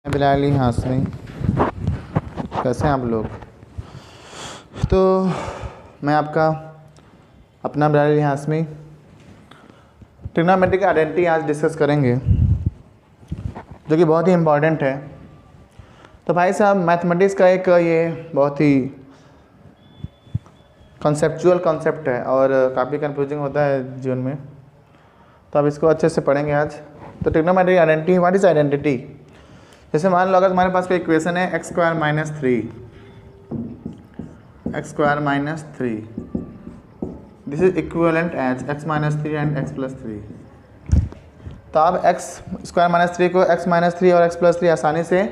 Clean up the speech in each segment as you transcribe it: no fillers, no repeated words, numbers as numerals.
Bilali Hashmi, कैसे हैं आप लोग। तो मैं आपका अपना बिलाली हाशमी ट्रिग्नोमेट्रिक आइडेंटिटी आज डिस्कस करेंगे, जो कि बहुत ही इम्पॉर्टेंट है। तो भाई साहब, मैथमेटिक्स का एक ये बहुत ही कॉन्सेप्चुअल कॉन्सेप्ट है और काफ़ी कंफ्यूजिंग होता है जीवन में, तो आप इसको अच्छे से पढ़ेंगे आज। तो trigonometric identity, what is identity. जैसे मान लो अगर तुम्हारे पास कोई इक्वेशन है x square minus three, this is equivalent as x minus three and x plus three. तो आप एक्स स्क्वायर माइनस थ्री को एक्स माइनस थ्री और एक्स प्लस थ्री आसानी से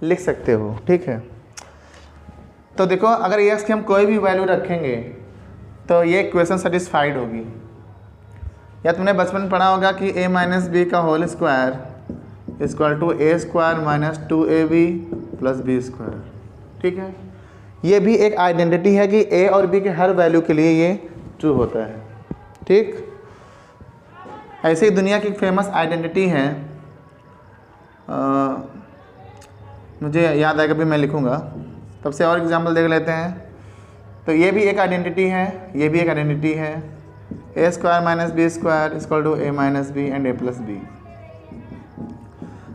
लिख सकते हो, ठीक है। तो देखो, अगर एक्स की हम कोई भी वैल्यू रखेंगे तो ये इक्वेशन सेटिस्फाइड होगी। या तुमने बचपन में पढ़ा होगा कि a माइनस बी का whole square equal to a square minus 2ab plus b square, ठीक है। ये भी एक आइडेंटिटी है कि a और b के हर वैल्यू के लिए ये ट्रू होता है, ठीक। ऐसे ही दुनिया की फेमस आइडेंटिटी है, मुझे याद आएगा भी मैं लिखूँगा, तब से और एग्जांपल देख लेते हैं। तो ये भी एक आइडेंटिटी है, ये भी एक आइडेंटिटी है, A square minus B square equal to A minus B and A plus B.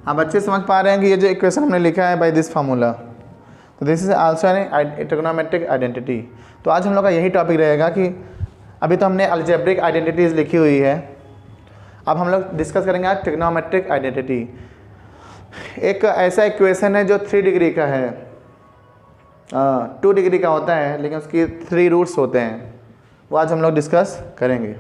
आप अच्छे समझ पा रहे हैं कि ये जो इक्वेशन हमने लिखा है बाय दिस फार्मूला, तो this is also an trigonometric identity. तो आज हम लोग का यही टॉपिक रहेगा कि अभी तो हमने अलजेब्रिक आइडेंटिटीज़ लिखी हुई है, अब हम लोग डिस्कस करेंगे आज ट्रिग्नोमेट्रिक आइडेंटिटी। एक ऐसा इक्वेशन है जो 3 डिग्री का है, 2 डिग्री का होता है, लेकिन उसकी 3 रूट्स होते हैं, वो आज हम लोग डिस्कस करेंगे।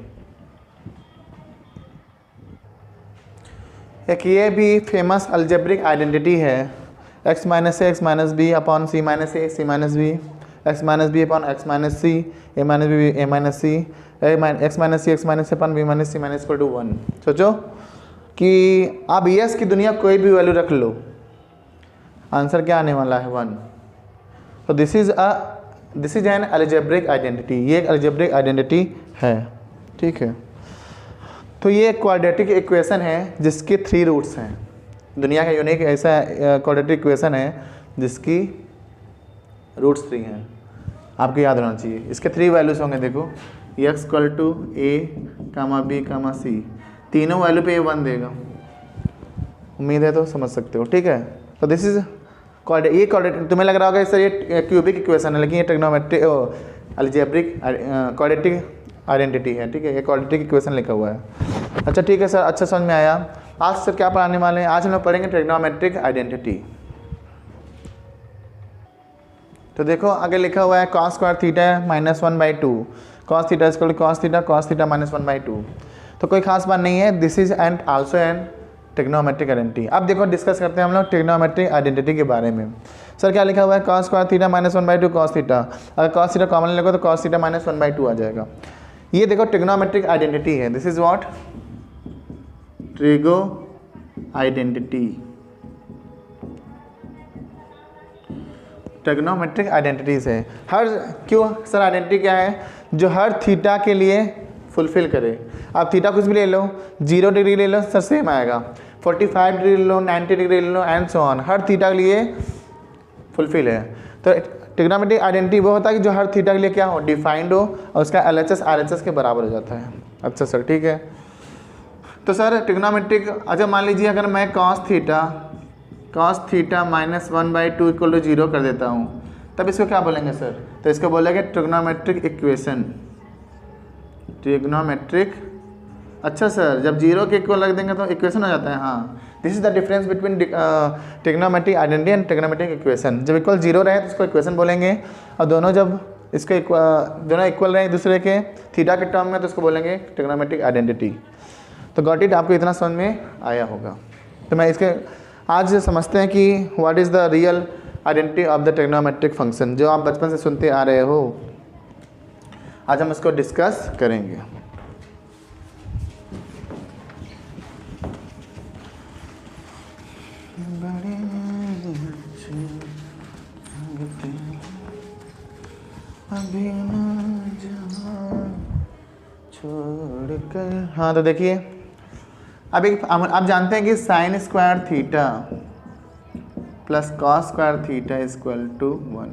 एक ये भी फेमस अलजेब्रिक आइडेंटिटी है, x minus a x minus b upon c minus a c minus b, x minus b upon x minus c a minus b a minus c, x minus c x minus upon b minus c minus equal to 1। सोचो कि आप yes की दुनिया कोई भी value रख लो, answer क्या आने वाला है 1। तो this is an algebraic identity, ये एक अलजेब्रिक आइडेंटिटी है, ठीक है। तो ये एक क्वाड्रेटिक इक्वेशन है जिसके 3 रूट्स हैं। दुनिया का यूनिक ऐसा क्वाड्रेटिक इक्वेशन है जिसकी रूट्स 3 हैं, आपको याद रहना चाहिए। इसके 3 वैल्यूज होंगे, देखो X equal to A comma B comma C, तीनों वैल्यू पे ये 1 देगा, उम्मीद है तो समझ सकते हो, ठीक है। तो दिस इज ये क्वाड्रेटिक, तुम्हें लग रहा होगा सर ये क्यूबिक इक्वेशन है, लेकिन ये ट्रिग्नोमेट्रिक अलजेब्रिक क्वाड्रेटिक आइडेंटिटी है, ठीक है। ये क्वाड्रेटिक इक्वेशन लिखा हुआ है। अच्छा ठीक है सर, अच्छा समझ में आया। आज सर क्या पढ़ाने वाले हैं, आज हम लोग पढ़ेंगे ट्रिग्नोमेट्रिक आइडेंटिटी। तो देखो आगे लिखा हुआ है cos square theta minus 1/2, cos theta equal to cos theta minus 1/2। तो कोई खास बात नहीं है, this is and also an trigonometric identity. अब देखो डिस्कस करते हैं हम लोग ट्रिग्नोमेट्रिक आइडेंटिटी के बारे में। सर क्या लिखा हुआ है, cos square theta minus 1/2 cos theta, अगर कॉस थीटा कॉमन लेगा तो कॉस थीटा माइनस 1/2 आ जाएगा। ये देखो ट्रिग्नोमेट्रिक आइडेंटिटी है, this is what trigo identity, trigonometric identities है। हर क्यों सर आइडेंटिटी क्या है, जो हर थीटा के लिए फुलफिल करे। आप थीटा कुछ भी ले लो, 0 डिग्री ले लो सर सेम आएगा, 45 डिग्री ले लो, 90 डिग्री ले लो एंड सो ऑन, हर थीटा के लिए फुलफिल है। तो ट्रिग्नोमेट्रिक आइडेंटिटी वो होता है कि जो हर थीटा के लिए क्या हो, डिफाइंड हो और उसका LHS RHS के बराबर हो जाता है। अच्छा सर ठीक है। तो सर ट्रिग्नोमेट्रिक, अच्छा मान लीजिए अगर मैं cos theta minus 1/2 equal to 0 कर देता हूँ, तब इसको क्या बोलेंगे सर, तो इसको बोलेंगे ट्रिग्नोमेट्रिक इक्वेशन, ट्रिग्नोमेट्रिक। अच्छा सर, जब 0 के इक्वल रख देंगे तो इक्वेशन हो जाता है, हाँ। This is the difference between trigonometric identity and trigonometric equation. जब इक्वल 0 रहे तो इसको इक्वेशन बोलेंगे, और दोनों जब इसके दोनों इक्वल रहे एक दूसरे के थीटा के टर्म में तो इसको बोलेंगे ट्रिग्नोमेट्रिक आइडेंटिटी। तो गॉट इट, आपको इतना समझ में आया होगा। तो मैं इसके आज समझते हैं कि what is the real identity of the trigonometric function, जो आप बचपन से सुनते आ रहे हो। आज हम इसको डिस्कस करेंगे। छोड़कर, हाँ तो देखिए अब आप जानते हैं कि sine square theta plus cos square theta equal to 1।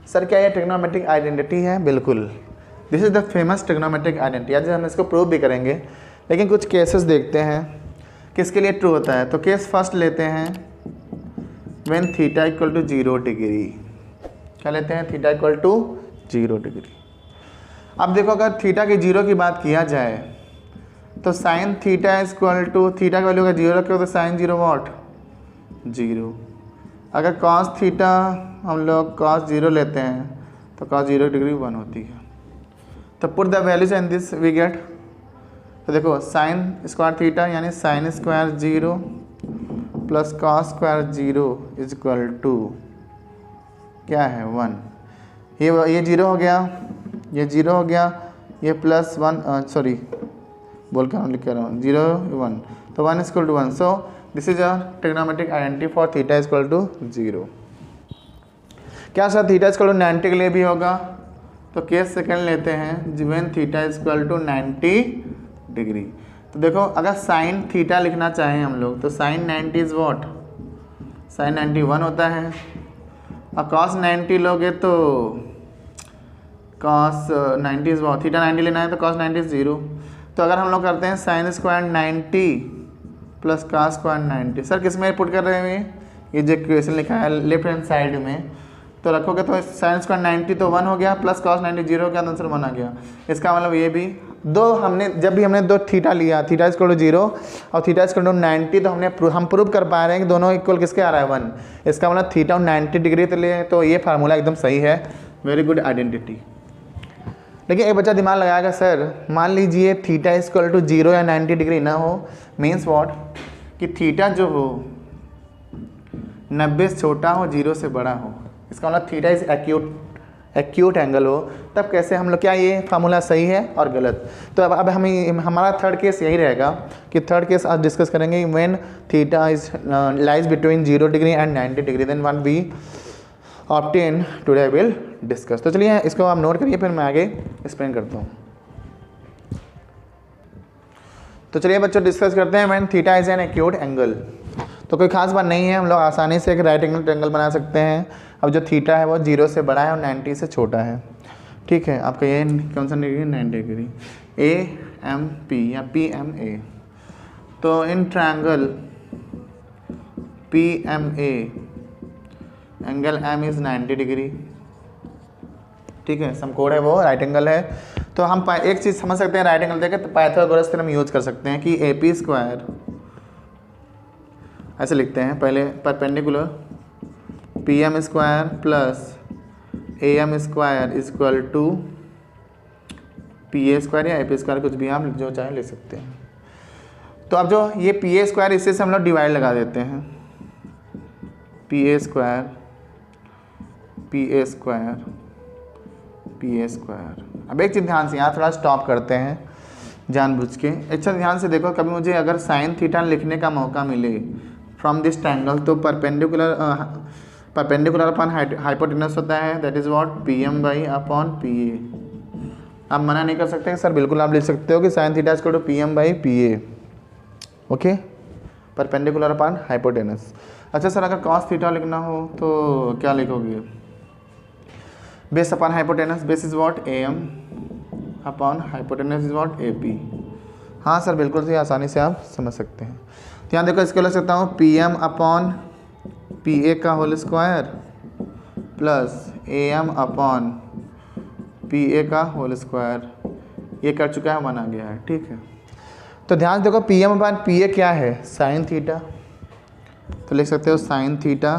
Sir क्या ये ट्रिग्नोमेट्रिक आइडेंटिटी है? बिल्कुल, this is the famous trigonometric identity. आज हम इसको प्रूव भी करेंगे, लेकिन कुछ केसेस देखते हैं किसके लिए ट्रू होता है। तो केस फर्स्ट लेते हैं, when theta equal to 0 degree. क्या लेते हैं? Theta equal to 0 degree. अब देखो, अगर थीटा की 0 की बात किया जाए तो sine theta equal to, theta का वैल्यू अगर 0 रखे हो तो साइन 0 वॉट? 0। अगर कॉस थीटा हम लोग कॉस 0 लेते हैं तो कॉस 0 डिग्री 1 होती है। तो put the values in this we get, तो देखो साइन स्क्वायर थीटा यानी sine square 0 plus cos square 0 is equal to क्या है? 1। ये 0 हो गया, ये 0 हो गया, ये प्लस 1, सॉरी बोल कर लिख कर रहा हूँ, 0 1, तो 1 equal to 1। So this is a trigonometric identity for theta equal to 0। क्या सर थीटा इक्वल टू 90 के लिए भी होगा? तो केस सेकंड लेते हैं, when theta equal to 90 degree. तो देखो, अगर साइन थीटा लिखना चाहें हम लोग तो साइन 90 इज वॉट? साइन 90 1 होता है। और कॉस 90 लोगे तो कॉस 90 इज वॉट? थीटा 90 लेना है तो कॉस 90 इज 0। तो अगर हम लोग करते हैं sine square 90 plus cos square 90, sir किस में पुट कर रहे हैं? ये जो इक्वेशन लिखा है लेफ्ट हैंड साइड में, तो रखोगे तो साइन स्क्वायर 90 तो 1 हो गया, प्लस कॉस 90 0 हो गया, तो आंसर 1 आ गया। इसका मतलब ये भी दो हमने जब भी हमने दो थीटा लिया, थीटा इक्वल टू 0 और थीटा इक्वल टू 90, तो हम प्रूव कर पा रहे हैं कि दोनों इक्वल किसके आ रहा है? 1। इसका मतलब थीटा 90 डिग्री तो लिए, तो ये फार्मूला एकदम सही है। Very good identity. लेकिन एक बच्चा दिमाग लगाएगा, सर मान लीजिए थीटा इक्वल टू 0 या 90 डिग्री ना हो, मीन्स वॉट? कि थीटा जो हो 90 से छोटा हो, 0 से बड़ा हो। इसका मतलब थीटा इज एक्यूट एंगल हो, तब कैसे हम लोग, क्या ये फार्मूला सही है और गलत? तो अब हमारा थर्ड केस यही रहेगा कि थर्ड केस आज डिस्कस करेंगे, when theta is lies between 0 degree and 90 degree, then one we obtain today I will discuss. तो चलिए इसको आप नोट करिए, फिर मैं आगे एक्सप्लेन करता हूँ। तो चलिए बच्चों डिस्कस करते हैं when theta is an acute angle. तो कोई खास बात नहीं है, हम लोग आसानी से एक राइट एंगल ट्रायंगल बना सकते हैं। अब जो थीटा है वो 0 से बड़ा है और 90 से छोटा है, ठीक है। आपका ये कौन सा डिग्री? 90 डिग्री। AMP या PMA, तो in triangle PMA angle M is 90 degree, ठीक है। समकोण है वो, राइट एंगल है। तो हम एक चीज़ समझ सकते हैं राइट एंगल देखें तो पाइथागोरस थ्योरम यूज कर सकते हैं कि AP स्क्वायर ऐसे लिखते हैं, पहले perpendicular PM square plus AM square is equal to PA square या AP स्क्वायर, कुछ भी आप जो चाहें ले सकते हैं। तो अब जो ये PA स्क्वायर, इससे हम लोग डिवाइड लगा देते हैं, PA square PA square PA square. अब एक चीज़ ध्यान से, यहाँ थोड़ा स्टॉप करते हैं जानबूझ के। अच्छा ध्यान से देखो, कभी मुझे अगर साइन थीटा लिखने का मौका मिले फ्रॉम दिस ट्रायंगल, तो परपेंडिकुलर अपॉन हाइपोटेनस होता है, that is what? PM by upon PA। आप मना नहीं कर सकते सर, बिल्कुल आप लिख सकते हो कि sine theta equal to PM by PA, okay, perpendicular upon hypotenuse. अच्छा सर अगर कॉस थीटा लिखना हो तो क्या लिखोगे? Base upon hypotenuse, base is what? AM upon hypotenuse is what? AP। हाँ सर बिल्कुल सही, आसानी से आप समझ सकते हैं। तो यहाँ देखो इसको लिख सकता हूँ PM अपॉन PA का whole square plus AM upon PA का होल स्क्वायर। ये कर चुका है, 1 आ गया है, ठीक है। तो ध्यान देखो PM अपॉन PA क्या है? साइन थीटा, तो लिख सकते हो साइन थीटा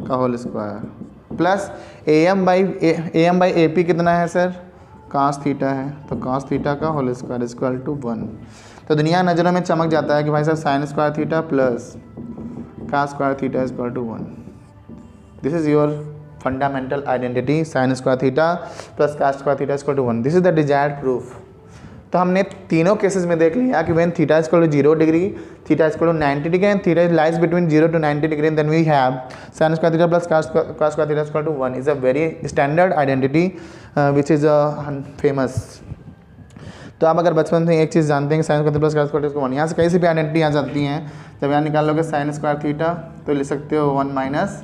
का whole square plus AM by AP कितना है सर? कॉस थीटा है, तो कॉस थीटा का होल स्क्वायर इक्वल टू 1। तो दुनिया नज़रों में चमक जाता है कि भाई साहब sine square theta plus cos square theta equal to 1। This is your fundamental identity, sine square theta plus cos square theta equal to 1। This is the desired proof. तो हमने तीनों केसेस में देख लिया कि when theta is equal to 0 degree, theta is equal to 90 degree and theta lies between 0 to 90 degree, then we have sin square theta plus cos square theta equal to 1 is a very standard identity which is famous. तो आप अगर बचपन से एक चीज़ जानते हैं कि sine square plus cos square equal 1, यहाँ से कहीं से भी आइडेंटिटी आ जाती हैं। जब यहाँ निकाल लोगे साइन स्क्वायर थीटा तो लिख सकते हो 1 माइनस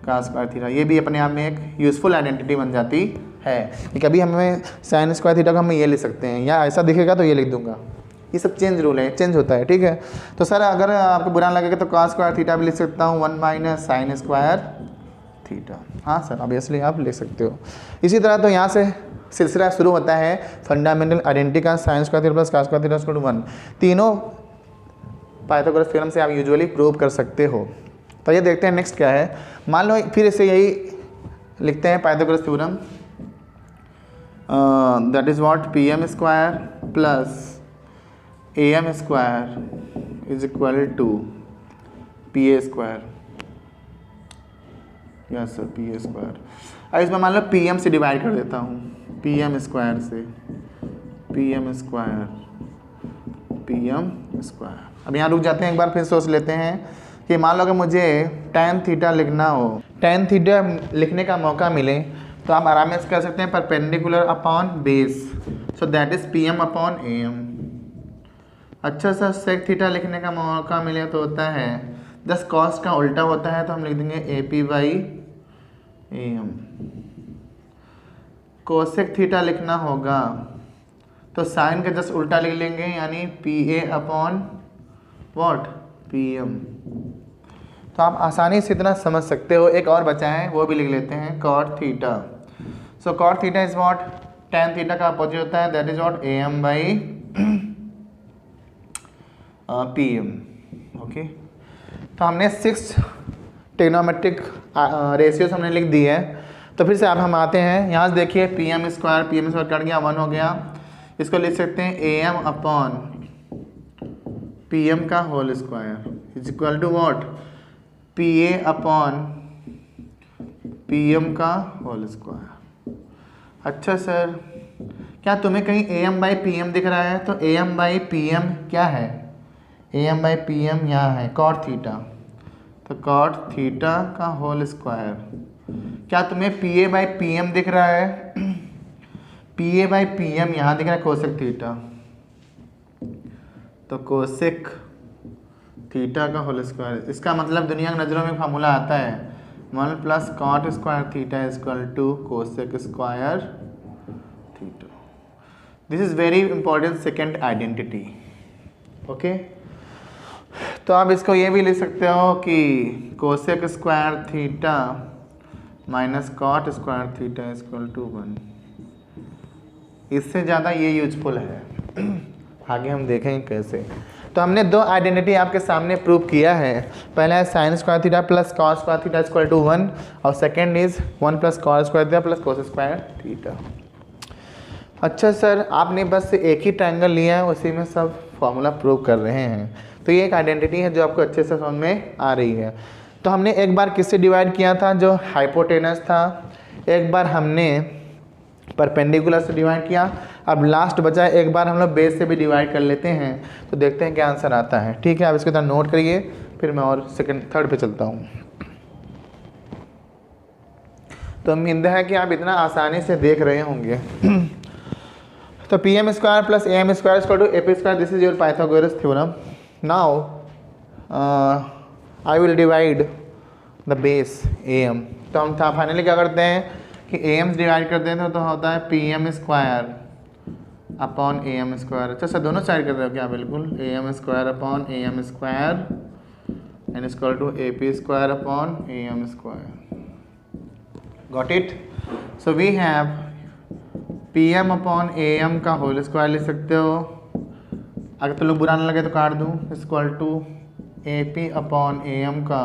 कॉस स्क्वायर थीटा। ये भी अपने आप में एक यूज़फुल आइडेंटिटी बन जाती है कि कभी हमें साइन स्क्वायर थीटा को हम ये लिख सकते हैं, या ऐसा दिखेगा तो ये लिख दूंगा। ये सब चेंज रूल है, चेंज होता है, ठीक है। तो सर अगर आपको बुरा लगेगा तो कॉस स्क्वायर थीटा भी लिख सकता हूँ 1 माइनस साइन स्क्वायर थीटा। हाँ सर, ऑब्वियसली आप लिख सकते हो। इसी तरह तो यहाँ से सिलसिला शुरू होता है फंडामेंटल आइडेंटिटी का sine square theta plus cos square theta equal to 1। तीनों पाइथागोरस थ्योरम से आप यूजुअली प्रूव कर सकते हो। तो ये देखते हैं नेक्स्ट क्या है। मान लो फिर इसे यही लिखते हैं Pythagoras theorem, that is what P M square plus A M square is equal to P A square. Yes sir, P A square. अब इसमें मान लो पी एम से डिवाइड कर देता हूँ, पी एम स्क्वायर से, P M square, P M square. अब यहाँ रुक जाते हैं, एक बार फिर सोच लेते हैं कि मान लो कि मुझे tan थीटा लिखना हो, tan थीटा लिखने का मौका मिले तो आप आराम से कर सकते हैं perpendicular upon base, so that is P M upon A M. अच्छा सर सेक थीटा लिखने का मौका मिले तो होता है जस्ट कॉस का उल्टा होता है, तो हम लिख देंगे A P by A M. Cosec theta लिखना होगा तो साइन का जस्ट उल्टा लिख लेंगे, यानी P A upon what P M. तो आप आसानी से इतना समझ सकते हो। एक और बचा है वो भी लिख लेते हैं, cot theta. So cot theta is what tan theta का अपोजिट होता है, that is what A M by P M. Okay, तो हमने 6 ट्रिग्नोमेट्रिक रेशियोज हमने लिख दी है। तो फिर से आप हम आते हैं यहाँ से, देखिए पी एम स्क्वायर कट गया, 1 हो गया। इसको लिख सकते हैं A M upon P M का whole square is equal to what P A upon P M का होल स्क्वायर। अच्छा सर, क्या तुम्हें कहीं A M by P M दिख रहा है? तो A M by P M क्या है? A M by P M यहाँ है कॉट थीटा, तो कॉट थीटा का होल स्क्वायर। क्या तुम्हें P A by P M दिख रहा है? P A by P M यहाँ दिख रहा है कोसेक थीटा, तो कोसेक थीटा का होल स्क्वायर। इसका मतलब दुनिया की नज़रों में फार्मूला आता है 1 plus cot square theta is equal to cosec square theta. This is very important second identity. Okay, तो आप इसको ये भी लिख सकते हो कि cosec square theta minus cot square theta is equal to 1। इससे ज़्यादा ये यूजफुल है, आगे हम देखेंगे कैसे। तो हमने 2 आइडेंटिटी आपके सामने प्रूव किया है। पहला है sine square theta plus cos square theta equal to 1, और second is 1 plus cos square theta plus cos square theta. अच्छा सर, आपने बस एक ही ट्रायंगल लिया है, उसी में सब फॉर्मूला प्रूव कर रहे हैं, तो ये एक आइडेंटिटी है जो आपको अच्छे से समझ में आ रही है। तो हमने एक बार किससे डिवाइड किया था? जो हाइपोटेनस था। एक बार हमने परपेंडिकुलर से डिवाइड किया। अब लास्ट बचा है, एक बार हम लोग बेस से भी डिवाइड कर लेते हैं, तो देखते हैं क्या आंसर आता है। ठीक है, आप इसको तरह नोट करिए, फिर मैं और थर्ड पे चलता हूँ। तो उम्मीद है कि आप इतना आसानी से देख रहे होंगे। तो P M square plus A M square equal to A P square, this is your Pythagoras theorem. Now I will divide the base A M. तो हम फाइनली क्या करते हैं कि ए एम डिवाइड कर देते हैं, तो होता है P M square upon A M square. अच्छा सर, दोनों साइड कर रहे हो क्या? बिल्कुल, A M square upon A M square and equal to A P square upon A M square. Got it? So we have P M upon A M का whole square लिख सकते हो, अगर तो लोग बुरा ना लगे तो काट दूँ, equal to A P upon A M का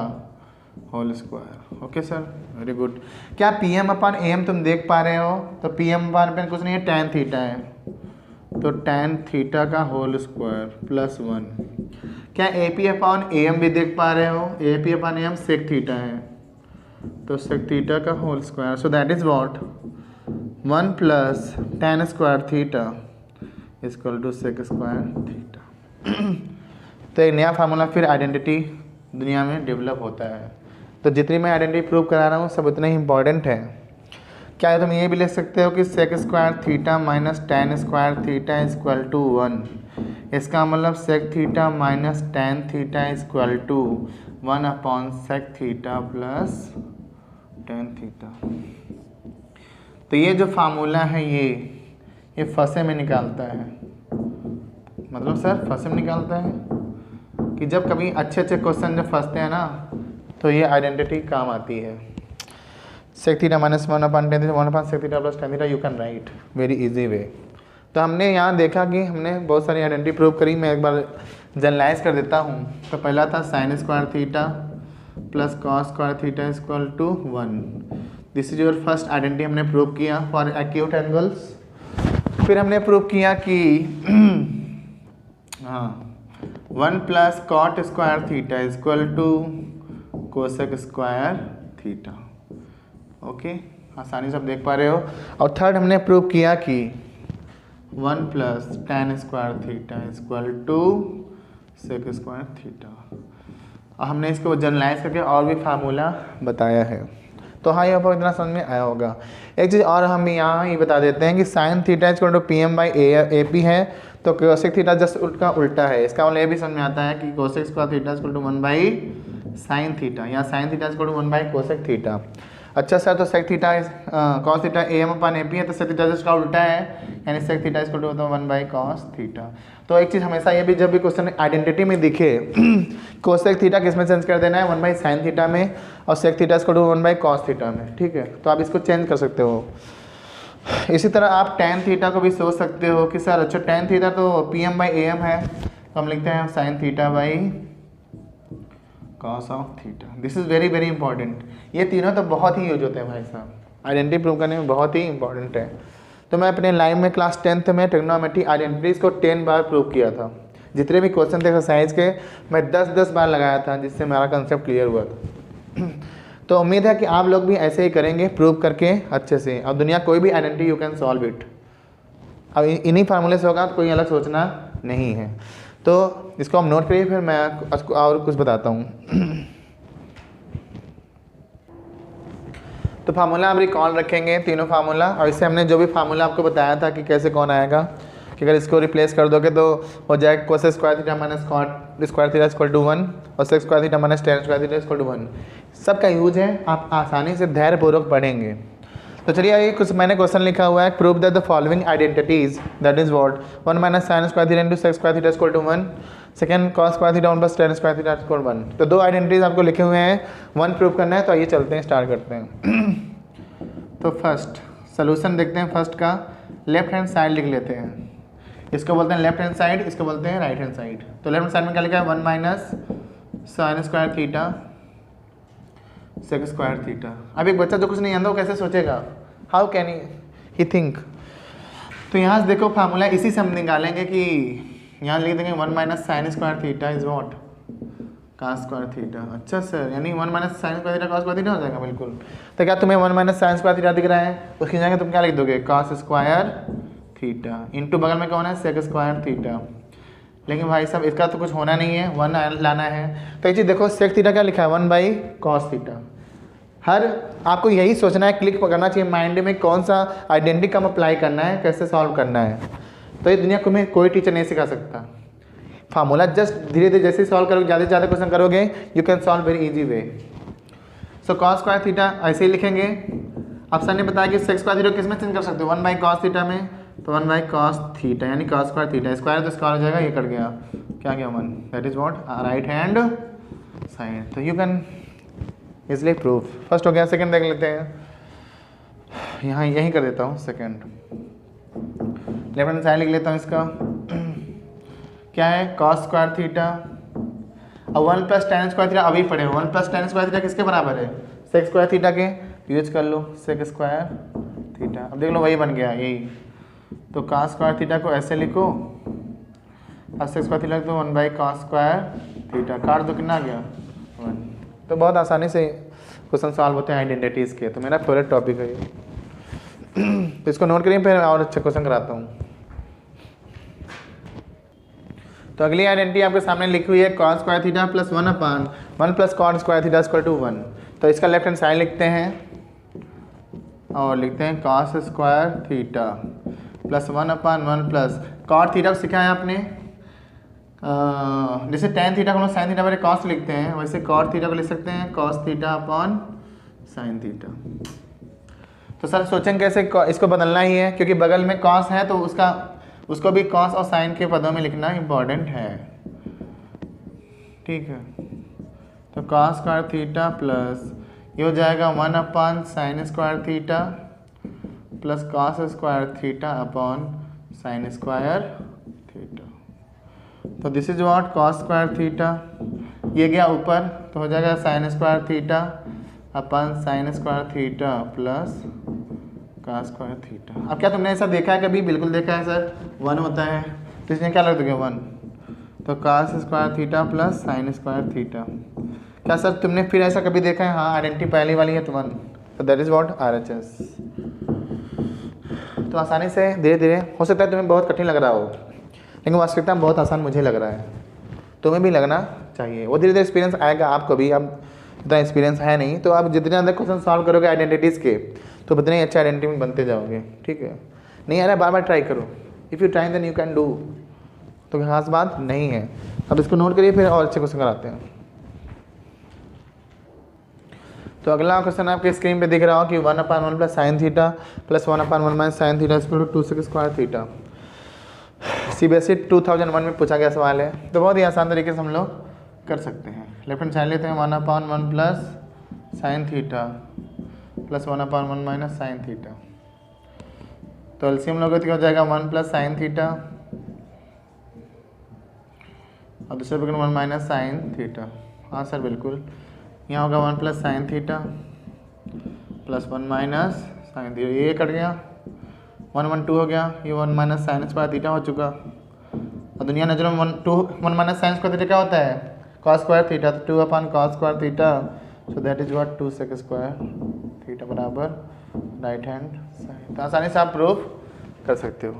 whole square. Okay sir, very good. क्या P M upon A M तुम देख पा रहे हो? तो पी एम अपॉन पे कुछ नहीं है, tan थीटा है, तो tan थीटा का होल स्क्वायर प्लस 1। क्या A P upon A M भी देख पा रहे हो? A P upon A M sec theta है, तो सेक थीटा का whole square, so that is what 1 plus tan square theta equal to sec square theta. तो एक नया फार्मूला फिर आइडेंटिटी दुनिया में डेवलप होता है। तो जितनी मैं आइडेंटिटी प्रूव करा रहा हूँ सब उतना ही इंपॉर्टेंट है। क्या है, तुम ये भी लिख सकते हो कि sec square theta minus tan square theta equal to 1। इसका मतलब sec theta minus tan theta equal to 1 upon sec theta plus tan theta. तो ये जो फार्मूला है ये फंसे में निकालता है, मतलब सर फंसे में निकालता है कि जब कभी अच्छे अच्छे क्वेश्चन जब फंसते हैं ना तो ये आइडेंटिटी काम आती है। Sec theta minus 1 upon tan theta 1 upon sec theta plus tan theta you can write very easy way. तो हमने यहाँ देखा कि हमने बहुत सारी आइडेंटिटी प्रूव करी। मैं एक बार जनरलाइज कर देता हूँ। तो पहला था sine square theta plus cos square theta equal to 1। This is your first identity हमने प्रूव किया फॉर एक्यूट एंगल्स। फिर हमने प्रूव किया कि हाँ 1 plus cot square theta equal to cosec square theta. Okay, आसानी से आप देख पा रहे हो। और थर्ड हमने प्रूव किया कि 1 plus tan square theta equal to sec square theta. और हमने इसको जनरलाइज करके और भी फार्मूला बताया है। तो हाँ, ये आपको इतना समझ में आया होगा। एक चीज़ और हम यहाँ ये बता देते हैं कि sine theta equal to P M by A P है, तो कोसेक थीटा जस्ट उसका उल्टा है। इसका मतलब ये भी समझ में आता है कि cosec square theta equal to 1 by sine theta, या sine theta equal to 1 by cosec theta. अच्छा सर, तो sec theta cos theta A M upon A P है, तो सेक थीटा इसका उल्टा है, यानी सेक थीटा इक्वल टू होता है 1 बाई कॉस थीटा। तो एक चीज़ हमेशा ये भी, जब भी क्वेश्चन आइडेंटिटी में दिखे कोसेक थीटा किस में चेंज कर देना है, 1 बाई साइन थीटा में, और sec theta equal to 1 by cos theta में। ठीक है, तो आप इसको चेंज कर सकते हो। इसी तरह आप टेन थीटा को भी सोच सकते हो कि सर अच्छा टेन थीटा तो P M by A M है, तो हम लिखते हैं sine theta by cos of theta. This is very very important. ये तीनों तो बहुत ही यूज होते हैं भाई साहब, आइडेंटिटी प्रूव करने में बहुत ही इंपॉर्टेंट है। तो मैं अपने लाइफ में क्लास 10th में ट्रिग्नोमेट्री आइडेंटिटीज़ को 10 बार प्रूव किया था। जितने भी क्वेश्चन थे एक्सरसाइज के मैं 10-10 बार लगाया था, जिससे मेरा कंसेप्ट क्लियर हुआ था। तो उम्मीद है कि आप लोग भी ऐसे ही करेंगे प्रूव करके अच्छे से। और दुनिया कोई भी identity you can solve it. अब इन्हीं फार्मूले से होगा तो कोई अलग सोचना नहीं है। तो इसको हम नोट करिए, फिर मैं आपको और कुछ बताता हूँ। तो फार्मूला आप रिकॉल रखेंगे तीनों फार्मूला, और इससे हमने जो भी फार्मूला आपको बताया था कि कैसे कौन आएगा, कि अगर इसको रिप्लेस कर दोगे तो हो जाएगा cosec square theta minus cot square theta equal to 1 और sec square theta minus tan square theta equal to 1। सबका यूज है, आप आसानी से धैर्यपूर्वक पढ़ेंगे। तो चलिए ये कुछ मैंने क्वेश्चन लिखा हुआ है। Prove that the following identities, that is what 1 minus sine square theta into sec square theta equal to 1, second cos square theta 1 plus tan square theta equal to 1। तो दो आइडेंटिटीज आपको लिखे हुए हैं, 1 प्रूव करना है। तो आइए चलते हैं, स्टार्ट करते हैं। तो फर्स्ट सोल्यूशन देखते हैं। फर्स्ट का लेफ्ट हैंड साइड लिख लेते हैं। इसको बोलते हैं लेफ्ट हैंड साइड, इसको बोलते हैं राइट हैंड साइड। तो लेफ्ट हैंड साइड में क्या लिखा है 1 minus sine square theta sec square theta. अब एक बच्चा जो कुछ नहीं आता वो कैसे सोचेगा, हाउ कैन ही थिंक। तो यहाँ से देखो फार्मूला इसी से हम निकालेंगे कि यहाँ लिख देंगे 1 minus sine square theta is what cos square theta. अच्छा सर, यानी 1 minus sine square theta cos square theta हो जाएगा। बिल्कुल। तो क्या तुम्हें 1 माइनस साइन स्क्वायर थीटा दिख रहा है, उसकी जगह तुम क्या लिख दोगे कॉस स्क्वायर थीटा, इंटू बगल में कौन है सेक स्क्वायर थीटा। लेकिन भाई साहब इसका तो कुछ होना नहीं है, 1 लाना है। तो ये चीज़ देखो सेक थीटा क्या लिखा है 1 बाई कॉस थीटा। हर आपको यही सोचना है, क्लिक करना चाहिए माइंड में कौन सा आइडेंटिटी कम अप्लाई करना है, कैसे सॉल्व करना है। तो ये दुनिया को में कोई टीचर नहीं सिखा सकता। फार्मूला जस्ट धीरे धीरे जैसे सॉल्व करोगे, ज़्यादा से ज़्यादा क्वेश्चन करोगे, you can solve very easy way. So cos square theta ऐसे ही लिखेंगे। अब सर ने बताया कि सेक स्क्वायर थीटा किस में चेंज कर सकते हो 1 बाई कॉस थीटा में, तो 1 बाई कॉस थीटा यानी कॉस स्क्वायर थीटा। स्क्वायर तो स्क्वायर हो जाएगा, ये कट गया, क्या गया 1, that is what right hand side. तो you can easily proof. First हो गया, सेकंड देख लेते हैं। यहाँ यही कर देता हूँ सेकंड। लेफ्ट हैंड साइड लिख लेता हूँ इसका, क्या है कॉस स्क्वायर थीटा और 1 प्लस टेन स्क्वायर थीटा। अभी पढ़े 1 प्लस टेन स्क्वायर थीटा किसके बराबर है, सेक स्क्वायर थीटा के। यूज कर लो सेक स्क्वायर थीटा। अब देख लो वही बन गया यही। तो कॉस स्क्वायर थीटा को ऐसे लिखो और सेक स्क्वायर थीटा तो 1 बाई कॉस स्क्वायर थीटा। काट दो, कितना आ गया 1। तो बहुत आसानी से क्वेश्चन सॉल्व होते हैं आइडेंटिटीज़ के। तो मेरा फेवरेट टॉपिक है ये। तो इसको नोट करिए, फिर और अच्छा क्वेश्चन कराता हूँ। तो अगली आइडेंटिटी आपके सामने लिखी हुई है cos square theta plus 1 upon 1 plus cot square theta equal to 1। तो इसका लेफ्ट हैंड साइड लिखते हैं और लिखते हैं cos square theta plus 1/1 plus cot theta को सीखा है आपने। जैसे tan थीटा को हम लोग sin थीटा पर cos लिखते हैं, वैसे cot थीटा को लिख सकते हैं cos theta upon sin theta. तो सर सोचेंगे कैसे, इसको बदलना ही है क्योंकि बगल में cos है तो उसको भी cos और sin के पदों में लिखना इम्पॉर्टेंट है। ठीक है, तो cos स्क्वायर थीटा प्लस ये हो जाएगा 1/sin square theta plus cos square theta upon sin square theta. तो this is what cos square theta, ये गया ऊपर तो हो जाएगा sin square theta upon sin square theta plus cos square theta. अब क्या तुमने ऐसा देखा है कभी? बिल्कुल देखा है सर, 1 होता है तो इसमें क्या लग दोगे 1, तो cos square theta plus sin square theta. क्या सर तुमने फिर ऐसा कभी देखा है? हाँ, आइडेंटिटी पहली वाली है तो 1, तो दैट इज व्हाट RHS। तो आसानी से धीरे धीरे, हो सकता है तुम्हें बहुत कठिन लग रहा हो लेकिन वास्तविकता में बहुत आसान मुझे लग रहा है, तुम्हें भी लगना चाहिए। वो धीरे धीरे एक्सपीरियंस आएगा आपको भी, अब इतना एक्सपीरियंस है नहीं तो आप जितने अंदर क्वेश्चन सॉल्व करोगे आइडेंटिटीज़ के तो उतने ही अच्छे आइडेंटिटी में बनते जाओगे। ठीक है, नहीं आ रहा बार बार ट्राई करो, if you try then you can do, तो खास बात नहीं है। अब इसको नोट करिए फिर और अच्छे क्वेश्चन कराते हैं। तो अगला क्वेश्चन आपके स्क्रीन पे दिख रहा हो कि 1/1 plus sine theta plus 1/1 minus sine theta equal to 2 square theta. CBSE 2001 में पूछा गया सवाल है, तो बहुत ही आसान तरीके से हम लोग कर सकते हैं। लेफ्ट हैंड साइड लेते हैं 1/1 plus sine theta plus 1/1 minus sine theta. तो एलसीएम लोगे तो क्या हो जाएगा 1 प्लस साइन थीटा और दूसरे बगल 1 माइनस साइन थीटा। हाँ सर बिल्कुल, यहाँ होगा 1 plus sine theta plus 1 minus sine theta, ये कट गया 1 1 2 हो गया, ये 1 माइनस साइन स्क्वायर थीटा हो चुका। और दुनिया नजरों में 1 माइनस साइन स्क्वायर थीटा क्या होता है? cos स्क्वायर थीटा, तो 2/cos square theta, so that is what 2 sec square theta बराबर राइट हैंड साइड। तो आसानी से आप प्रूफ कर सकते हो।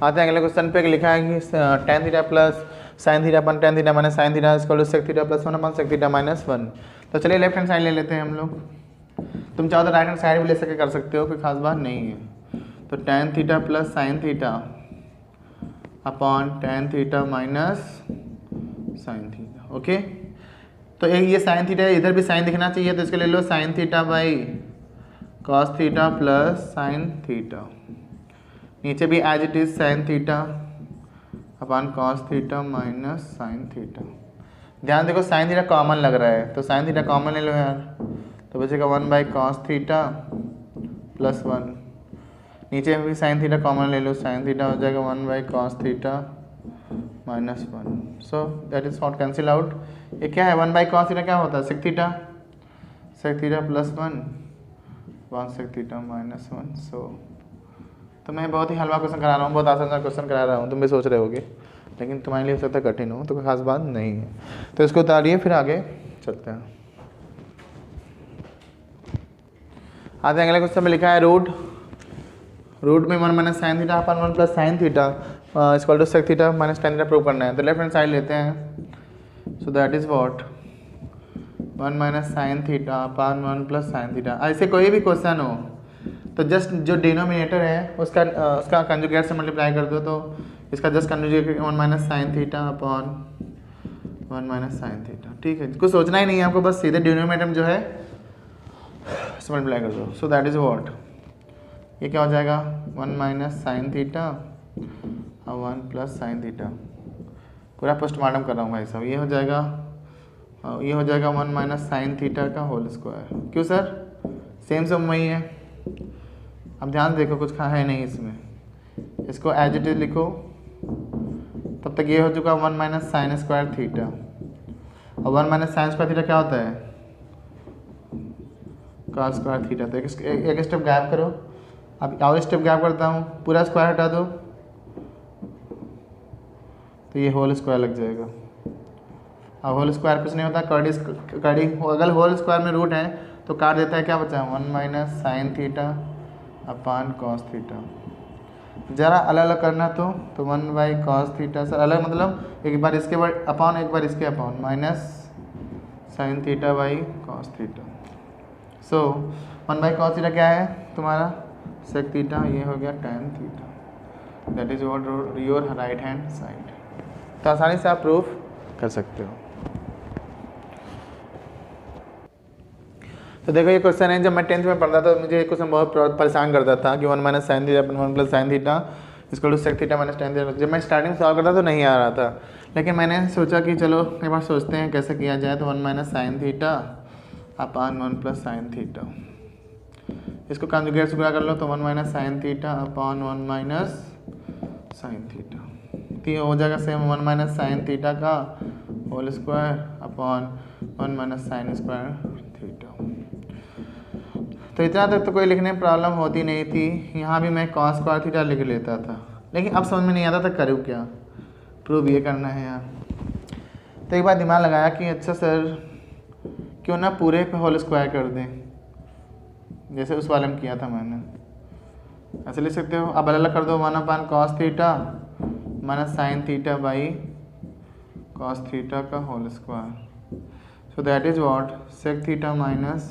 आते हैं अगले क्वेश्चन पे, लिखा है कि tan theta plus sine theta upon tan theta minus sine theta equal to sec theta plus 1/sec theta minus 1। तो चलिए लेफ्ट हैंड साइड ले लेते हैं हम लोग। तुम चाहो तो राइट हैंड साइड भी ले सके कर सकते हो, कोई खास बात नहीं है। तो tan theta plus sine theta upon tan theta minus sine theta. Okay, तो एक ये साइन थीटा है, इधर भी साइन दिखना चाहिए तो इसके ले लो sine theta by cos theta plus sine theta. नीचे भी as it is sine theta upon cos theta minus sine theta. ध्यान देखो साइन थीटा कॉमन लग रहा है तो साइन थीटा कॉमन ले लो यार, तो बचेगा 1 बाई कॉस थीटा प्लस 1। नीचे भी साइन थीटा कॉमन ले लो, साइन थीटा हो जाएगा 1 by cos theta minus 1। So that is not cancel out. ये क्या है 1 बाई कॉस थीटा क्या होता है? Sec theta plus 1 sec theta minus 1। So तो मैं बहुत ही हलवा क्वेश्चन करा रहा हूँ, बहुत आसान सा क्वेश्चन करा रहा हूँ, तुम भी सोच रहे होगे लेकिन तुम्हारे लिए हो सकता है कठिन हो, तो कोई खास बात नहीं है। तो इसको उतारिए फिर आगे चलते हैं। आते हैं अगले क्वेश्चन में, लिखा है रूट में 1 minus sine theta upon 1 plus sine theta equal to sec theta minus tan theta prove करना है। तो लेफ्ट हैंड साइड लेते हैं, so that is what 1 minus sine theta upon 1 plus sine theta. ऐसे कोई भी क्वेश्चन हो तो जस्ट जो डिनोमिनेटर है उसका कंजुगेट से मल्टीप्लाई कर दो, तो इसका just conjugate 1 minus sine theta upon 1 minus sine theta. ठीक है, कुछ सोचना ही नहीं है आपको, बस सीधे डिनोमिनेटर में जो है से मल्टीप्लाई कर दो। सो दैट इज व्हाट, ये क्या हो जाएगा 1 माइनस साइन थीटा और 1 प्लस साइन थीटा। पूरा पोस्टमार्टम कर रहा हूँ भाई साहब। ये हो जाएगा 1 माइनस साइन थीटा का होल स्क्वायर। क्यों सर? सेम वही है। अब ध्यान देखो कुछ खा है नहीं इसमें, इसको एज इट इज लिखो। तब तक ये हो चुका 1 माइनस साइन स्क्वायर थीटा और 1 माइनस साइन स्क्वायर थीटा क्या होता है? Cos square theta. तो एक स्टेप गैप करो। अब और स्टेप गैप करता हूँ, पूरा स्क्वायर हटा दो तो ये होल स्क्वायर लग जाएगा। अब होल स्क्वायर कुछ नहीं होता, कड़ी अगर होल स्क्वायर में रूट है तो काट देता है, क्या बचा 1 minus sine theta upon cos theta. ज़रा अलग अलग करना तो 1 बाई कॉस थीटा। सर अलग मतलब एक बार इसके बाद अपॉन एक बार इसके upon minus sine theta by cos theta. So 1/cos theta क्या है तुम्हारा sec थीटा, ये हो गया tan theta, that is what your right hand side. तो आसानी से आप प्रूफ कर सकते हो। तो देखो ये क्वेश्चन है, जब मैं 10th में पढ़ता था तो मुझे ये क्वेश्चन बहुत परेशान करता था कि 1 - sin थीटा 1 + sin थीटा इसको sec थीटा - tan थीटा। जब मैं स्टार्टिंग सॉल्व करता तो नहीं आ रहा था, लेकिन मैंने सोचा कि चलो एक बार सोचते हैं कैसे किया जाए। तो 1 - sin theta upon 1 + sin theta, इसको कॉन्जुगेट कर लो तो 1 - sin theta upon 1 - sin theta, तो ये हो जाएगा सेम 1 - sin थीटा का whole square upon 1 - sin square theta. तो इतना तक तो कोई लिखने में प्रॉब्लम होती नहीं थी। यहाँ भी मैं cos स्क्वायर थीटा लिख लेता था, लेकिन अब समझ में नहीं आता था करूँ क्या, प्रूव ये करना है यार। तो एक बार दिमाग लगाया कि अच्छा सर क्यों ना पूरे पे होल स्क्वायर कर दें, जैसे उस वाले में किया था मैंने। ऐसे लिख सकते हो, अब अलग कर दो 1/cos theta - sin theta by cos theta का whole square. So that is what sec theta minus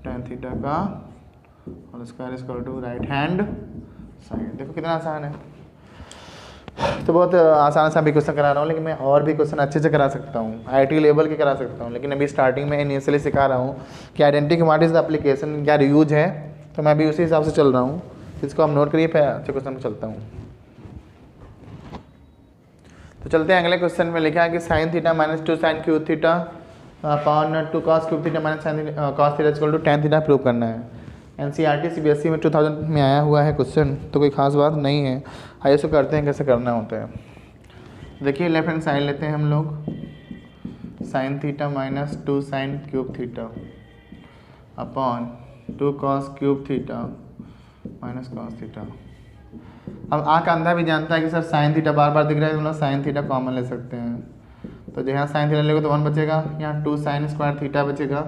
tan theta का whole square is equal to right hand side. देखो कितना आसान है। तो बहुत आसान से अभी क्वेश्चन करा रहा हूँ, लेकिन मैं और भी क्वेश्चन अच्छे से करा सकता हूँ, IIT लेवल के करा सकता हूँ, लेकिन अभी स्टार्टिंग में इनिशियली सिखा रहा हूँ कि identity what is the application, क्या यूज है। तो मैं अभी उसी हिसाब से चल रहा हूँ, इसको आप नोट करिए, फिर अच्छे क्वेश्चन में चलता हूँ। तो चलते हैं अगले क्वेश्चन में। लिखा है कि sin theta - 2 sin cube theta upon 2 cos cube theta - sin cos theta equal to tan theta prove करना है। NCERT CBSE में 2000 में आया हुआ है क्वेश्चन, तो कोई खास बात नहीं है। आइए इसको करते हैं कैसे करना होता है। देखिए लेफ्ट हैंड साइड लेते हैं हम लोग, sin theta - 2 sin cube theta upon 2 cos cube theta - cos theta. अब आँख अंधा भी जानता है कि सर sin थीटा बार बार दिख रहा है, तो हम लोग sin थीटा कॉमन ले सकते हैं। तो यहाँ sin थीटा लेगा तो 1 बचेगा, यहाँ 2 sin स्क्वायर थीटा बचेगा,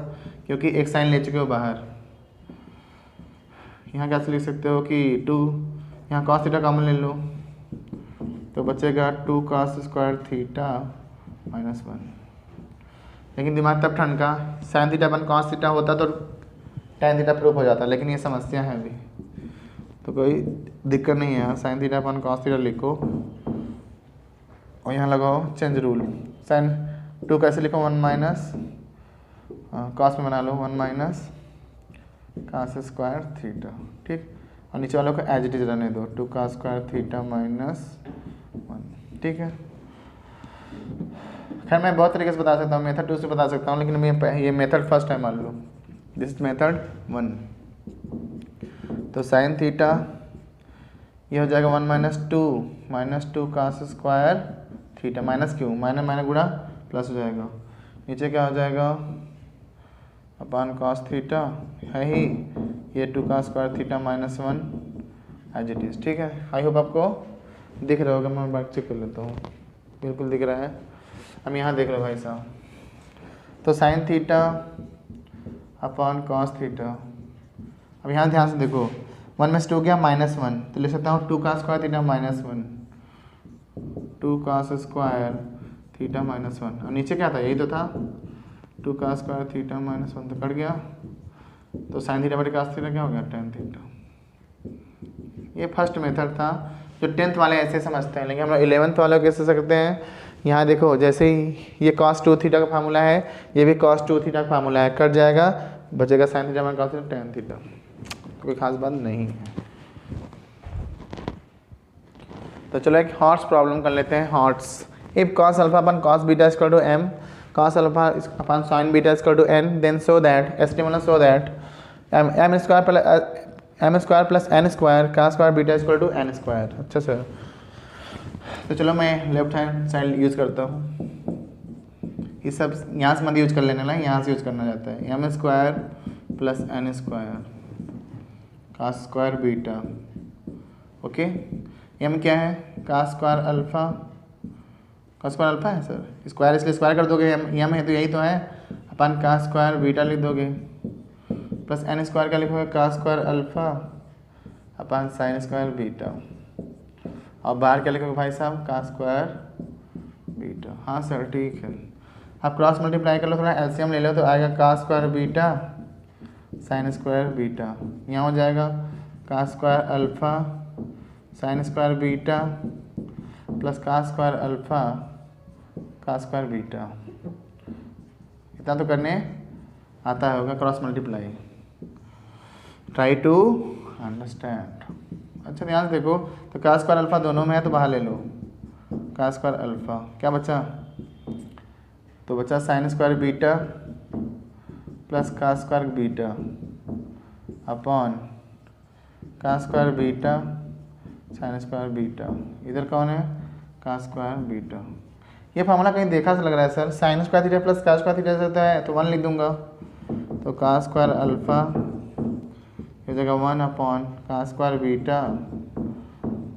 क्योंकि एक साइन ले चुके हो बाहर। यहाँ कैसे लिख सकते हो कि 2, यहाँ cos थीटा कॉमन ले लो तो बचेगा 2 cos स्क्वायर थीटा -1। लेकिन दिमाग तब ठंडका, sin थीटा अपन cos थीटा होता तो tan थीटा प्रूफ हो जाता, लेकिन ये समस्या है अभी, तो कोई दिक्कत नहीं है। sin थीटा अपन cos थीटा लिखो और यहाँ लगाओ चेंज रूल। sin 2 कैसे लिखो 1 - cos में बना लो 1 - cos स्क्वायर थीटा, ठीक। और नीचे वालों को एज इट इज रहने दो 2 cos स्क्वायर थीटा -1, ठीक है। खैर मैं बहुत तरीके से बता सकता हूँ, मेथड 2 से बता सकता हूँ, लेकिन मैं ये मेथड फर्स्ट टाइम मान लो, दिस मेथड 1। तो sin थीटा ये हो जाएगा 1 - 2 cos स्क्वायर थीटा माइनस क्यों, माइनस गुणा प्लस हो जाएगा, नीचे क्या हो जाएगा अपान cos थीटा है ही, ये 2 cos square theta -1 as it is, ठीक है। आई होप आपको दिख रहा होगा, मैं बात चेक कर लेता हूँ, बिल्कुल दिख रहा है। हम यहाँ देख रहे हो भाई साहब, तो sin थीटा अपान cos थीटा। अब यहाँ ध्यान से देखो 1 में से 2 गया -1, तो लिख सकता हूँ 2 cos square theta -1, 2 cos square theta -1। और नीचे क्या था, यही तो था 2 cos स्क्वायर थीटा -1, तो कट गया। तो sin थीटा बटे cos थीटा क्या हो गया tan थीटा। ये फर्स्ट मेथड था जो 10th वाले ऐसे समझते हैं, लेकिन हम लोग 11th वाले कैसे सकते हैं। यहाँ देखो जैसे ही ये cos 2 थीटा का फार्मूला है, ये भी cos 2 थीटा का फार्मूला है, कट जाएगा, बचेगा sin थीटा बटे cos थीटा tan थीटा, कोई खास बात नहीं है। तो चलो एक हॉट्स प्रॉब्लम कर लेते हैं। HOTS, if cos alpha upon cos beta equal to m, cos alpha upon sin beta equal to n, then so that so that m square plus n square cos square beta equal to n square. अच्छा sir, तो चलो मैं left hand side use करता हूँ। ये सब यहाँ से मत यूज कर लेना ना, यहाँ से यूज करना जाता है। m square plus n square cos square beta, okay. m क्या है cos square alpha, cos square alpha है सर, स्क्वायर इसलिए स्क्वायर कर दोगे, m है तो यही तो है, अपन cos स्क्वायर बीटा लिख दोगे, प्लस n स्क्वायर का लिखोगे cos स्क्वायर अल्फ़ा अपन sin स्क्वायर बीटा, और बाहर क्या लिखोगे भाई साहब cos स्क्वायर बीटा। हाँ सर ठीक है, आप क्रॉस मल्टीप्लाई कर लो, थोड़ा एलसीएम ले लो तो आएगा cos square beta sine square beta, यहाँ हो जाएगा cos square alpha sine square beta plus cos square alpha cos square beta. इतना तो करने आता होगा, cross multiply. Try to understand. अच्छा ध्यान से देखो, तो कास स्क्वायर अल्फ़ा दोनों में है तो बाहर ले लो, कास स्क्वायर अल्फ़ा क्या बचा, तो बचा sine square beta plus cos square beta upon cos square beta sine square beta. इधर कौन है, कास स्क्वायर बीटा। ये फार्मूला कहीं देखा सा लग रहा है sir, sine square theta plus cos square theta से होता है, तो 1 लिख दूंगा, तो कास स्क्वायर अल्फ़ा इस जगह 1 अपॉन कास स्क्वायर बीटा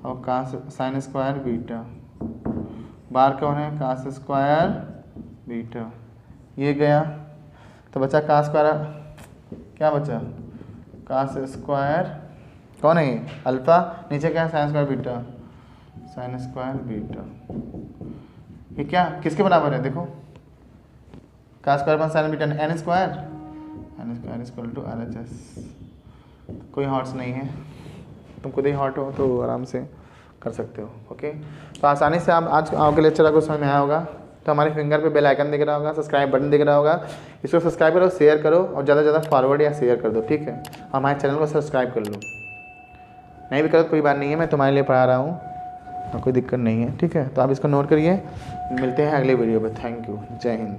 और कास साइन स्क्वायर बीटा। बाहर कौन है, कास स्क्वायर बीटा। ये गया तो बचा कास स्क्वायर, क्या बचा, कास स्क्वायर कौन है ये, अल्फ़ा, नीचे क्या है sine square beta, sine square beta. ये क्या किसके बराबर है, देखो कास स्क्वायर पर sine beta N square equal to RHS। कोई हॉट्स नहीं है, तुम खुद ही हॉट हो तो आराम से कर सकते हो। ओके, तो आसानी से आप आज के लेक्चर आपको समझ में आया होगा। तो हमारे फिंगर पे बेल आइकन दिख रहा होगा, सब्सक्राइब बटन दिख रहा होगा, इसको सब्सक्राइब करो, शेयर करो और ज़्यादा से ज़्यादा फॉरवर्ड या शेयर कर दो, ठीक है। हमारे चैनल को सब्सक्राइब कर लो, नहीं भी करो तो कोई बात नहीं है, मैं तुम्हारे लिए पढ़ा रहा हूँ, कोई दिक्कत नहीं है, ठीक है। तो आप इसको नोट करिए, मिलते हैं अगले वीडियो में। थैंक यू, जय हिंद।